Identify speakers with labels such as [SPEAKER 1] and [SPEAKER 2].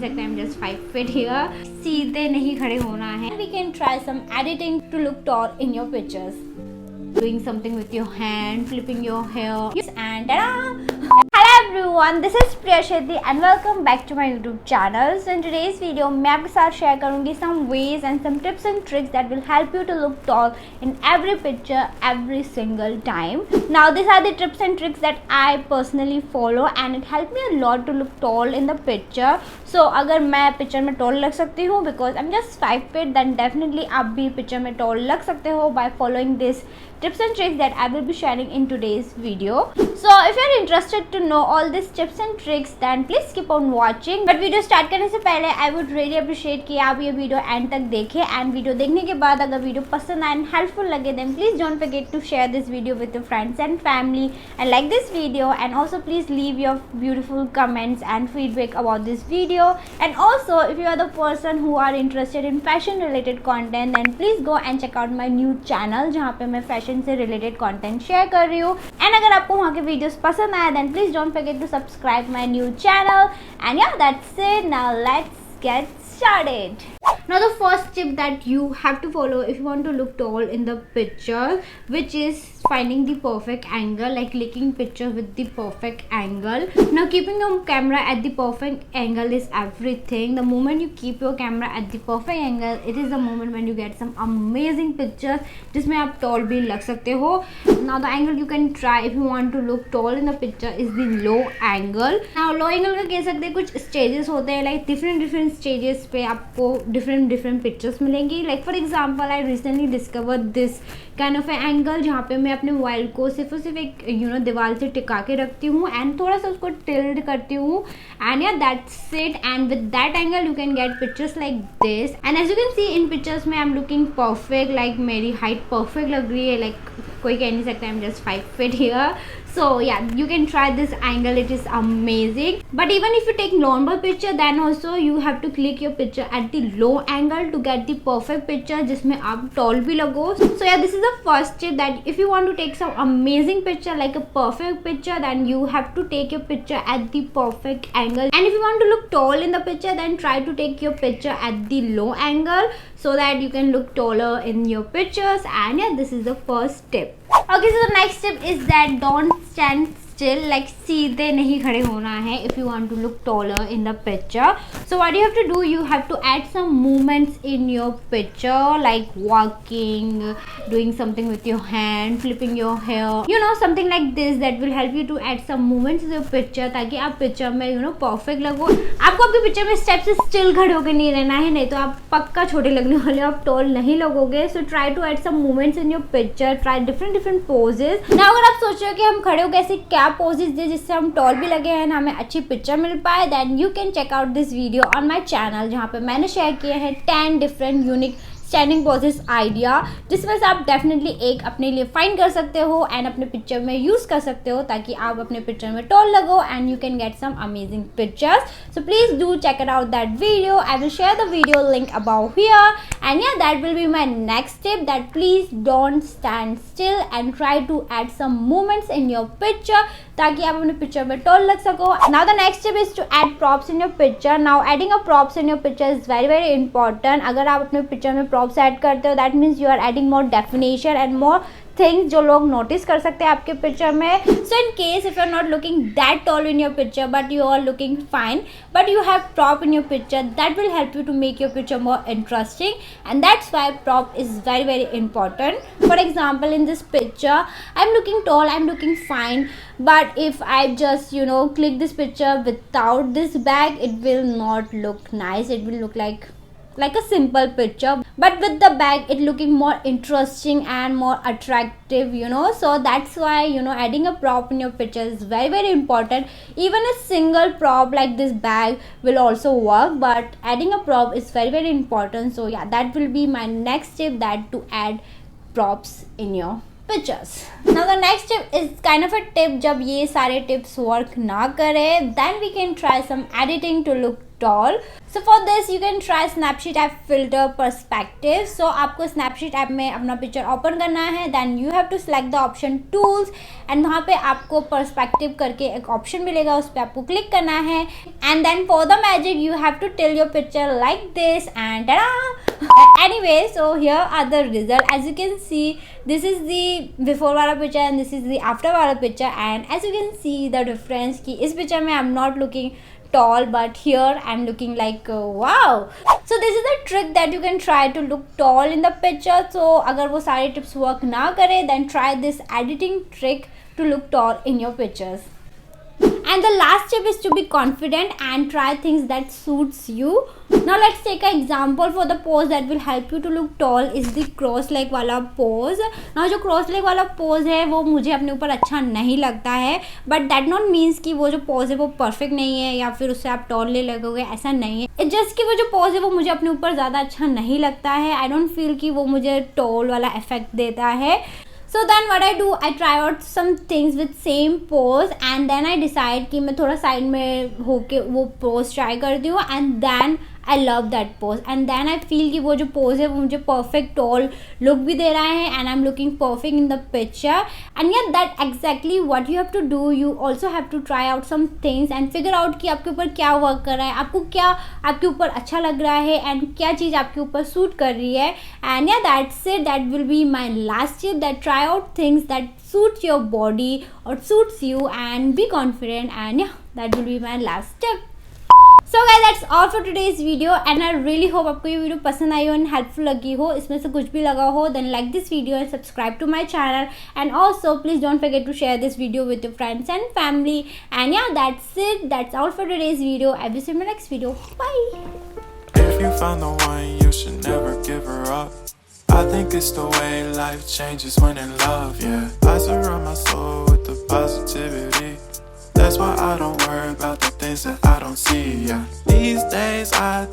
[SPEAKER 1] सकते, I'm just 5 feet here. सीधे नहीं खड़े होना है. We can try some editing to look tall in your pictures. Doing something with your hand, flipping your hair, and ta-da! Hello everyone, this is Priya Chetri and welcome back to my YouTube channel. So in today's video मैं आपके साथ share करूँगी some ways and some tips and tricks that will help you to look tall in every picture every single time. Now these are the tips and tricks that I personally follow and it helped me a lot to look tall in the picture. So अगर मैं picture में tall लग सकती हूँ because I'm just 5 feet, then definitely आप भी picture में tall लग सकते हो by following this tips and tricks that I will be sharing in today's video. So if you are interested to know all these tips and tricks, then please keep on watching. But video start करने से पहले I would really appreciate कि आप ये video and तक देखें and video देखने के बाद अगर वीडियो पसंद आए एंड हेल्पफुल लगे then please don't forget to share this video with your friends and family and like this video, and also please leave your beautiful comments and feedback about this video. And also if you are the person who are interested in fashion related content, then please go and check out my new channel जहाँ पे मैं fashion से related content share कर रही हूँ. And अगर आपको वहाँ के वीडियोस पसंद आए then please don't forget to subscribe my new channel. And yeah that's it. Now let's get started. Now the first tip that you have to follow if you want to look tall in the picture, which is finding the perfect angle, like clicking picture with the perfect angle. Now keeping your camera at the perfect angle is everything. The moment you keep your camera at the perfect angle, it is the moment when you get some amazing pictures जिसमें आप tall भी लग सकते हो. Now the angle you can try if you want to look tall in the picture is the low angle. Now low angle का कह सकते हैं कुछ stages होते हैं, like different stages पे आपको different pictures मिलेंगी. Like for example, I recently discovered this kind of an angle जहाँ पे मैं अपने मोबाइल को सिर्फ और सिर्फ एक दीवार से टिका के रखती हूँ एंड थोड़ा सा उसको टिल्ड करती हूँ and yeah that's it. And with that angle you can get pictures like this. And as you can see in pictures में I am looking perfect, like मेरी हाइट परफेक्ट लग रही है. लाइक कोई कह नहीं सकता I am just 5 feet here. So yeah, you can try this angle, it is amazing. But even if you take normal picture, then also you have to click your picture at the low angle to get the perfect picture जिसमें आप tall भी लगो. So yeah, this is the first tip, that if you want to take some amazing picture, like a perfect picture, then you have to take your picture at the perfect angle. And if you want to look tall in the picture, then try to take your picture at the low angle so that you can look taller in your pictures. And yeah, this is the first tip. Okay, so the next tip is that don't stand still, like सीधे नहीं खड़े होना है if you want to look taller in the picture. So what you have to do, you have to add some movements in your picture, like walking, doing something with your hand, flipping your hair, something like this, that will help you to add some movements in your picture ताकि आप picture में perfect लगो. आपको आपके picture में step से still खड़े होकर नहीं रहना है, नहीं तो आप पक्का छोटे लगने वाले हो, आप टॉल नहीं लगोगे. So try to add some movements in your picture, try different poses. ना अगर आप सोच रहे हो कि हम खड़े होकर ऐसे क्या पोजेस दे जिससे हम टॉल भी लगे हैं, हमें अच्छी पिक्चर मिल पाए, then you can check out this video on my channel जहाँ पे मैंने शेयर किए हैं 10 different unique standing poses idea, जिसमें से आप डेफिनेटली एक अपने लिए फाइंड कर सकते हो एंड अपने पिक्चर में यूज कर सकते हो ताकि आप अपने पिक्चर में टॉल लगो and you can get some amazing pictures. So please do check it out that video. I will share the video link about here. And yeah that will be my next tip, that please don't stand still and try to add some movements in your picture ताकि आप अपने picture में tall लग सको. Now the next tip is to add props in your picture. Now adding a props in your picture is very important. अगर आप अपने picture में प्रॉप्स ऐड करते हो, that means you are adding more definition and more things जो लोग notice कर सकते हैं आपके पिक्चर में. So in case if you are not looking that tall in your picture but you are looking fine, but you have prop in your picture, that will help you to make your picture more interesting, and that's why prop is very important. For example, in this picture I'm looking tall, I'm looking fine, but if I just click this picture without this bag, it will not look nice. It will look like a simple picture, but with the bag it looking more interesting and more attractive. So that's why adding a prop in your picture is very important. Even a single prop like this bag will also work, but adding a prop is very important. So yeah, that will be my next tip, that to add props in your pictures. Now the next tip is kind of a tip जब ये सारे tips work ना करे, then we can try some editing to look tall. So for this you can try Snapseed app filter perspective. So आपको Snapseed app में अपना picture open करना है, then you have to select the option tools and वहाँ पे आपको perspective करके एक option मिलेगा, उस पर आपको click करना है and then for the magic you have to tilt your picture like this and ta-da! Anyway, so here are the result. As you can see, this is the before वाला picture and this is the after वाला picture, and as you can see the difference कि इस picture में I'm not looking tall but here I'm looking like wow. So this is the trick that you can try to look tall in the picture. So अगर वो सारे tips work ना करे, then try this editing trick to look tall in your pictures. And the last tip is to be confident and try things that suits you. Now let's take an example for the pose that will help you to look tall is the cross leg वाला pose. Now जो cross leg वाला pose है वो मुझे अपने ऊपर अच्छा नहीं लगता है, but that not means कि वो जो pose है वो perfect नहीं है या फिर उससे आप tall ले लगोगे, ऐसा नहीं है. It's just कि वो जो pose है वो मुझे अपने ऊपर ज़्यादा अच्छा नहीं लगता है. I don't feel कि वो मुझे tall वाला effect देता है. So then what I do, I try out some things with same pose and then I decide कि मैं थोड़ा side में होके वो pose try करती हूँ and then I love that pose and then I feel कि वो जो pose है वो मुझे perfect tall look भी दे रहा है and I'm looking perfect in the picture. And yeah, that exactly what you have to do. You also have to try out some things and figure out कि आपके ऊपर क्या work कर रहा है, आपको क्या आपके ऊपर अच्छा लग रहा है and क्या चीज़ आपके ऊपर suit कर रही है. And yeah, that's it. That will be my last tip, that try out things that suit your body or suits you and be confident. And yeah, that will be my last tip. So guys, that's all for today's video and I really hope आपको ये video पसंद आई हो and helpful लगी हो. इसमें से कुछ भी लगा हो then like this video and subscribe to my channel, and also please don't forget to share this video with your friends and family. And yeah, that's it. That's all for today's video. I will see you in my next video. Bye.
[SPEAKER 2] If you found the one, you should never give her up. I think it's the way life changes when in love, yeah. I surround my soul with the positivity. That's why I don't worry about the things that I don't see, yeah. These days I